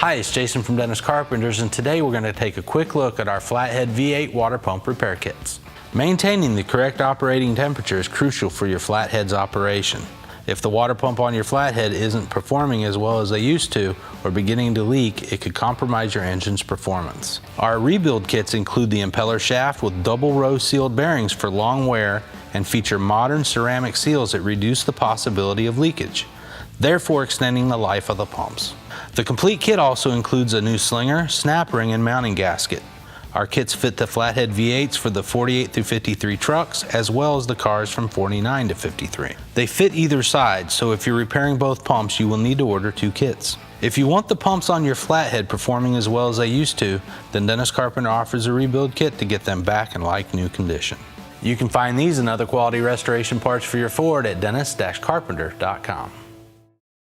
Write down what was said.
Hi, it's Jason from Dennis Carpenter's, and today we're going to take a quick look at our flathead V8 water pump repair kits. Maintaining the correct operating temperature is crucial for your flathead's operation. If the water pump on your flathead isn't performing as well as they used to or beginning to leak, it could compromise your engine's performance. Our rebuild kits include the impeller shaft with double row sealed bearings for long wear and feature modern ceramic seals that reduce the possibility of leakage, therefore extending the life of the pumps. The complete kit also includes a new slinger, snap ring, and mounting gasket. Our kits fit the flathead V8s for the 48 through 53 trucks, as well as the cars from 49 to 53. They fit either side, so if you're repairing both pumps, you will need to order 2 kits. If you want the pumps on your flathead performing as well as they used to, then Dennis Carpenter offers a rebuild kit to get them back in like new condition. You can find these and other quality restoration parts for your Ford at dennis-carpenter.com.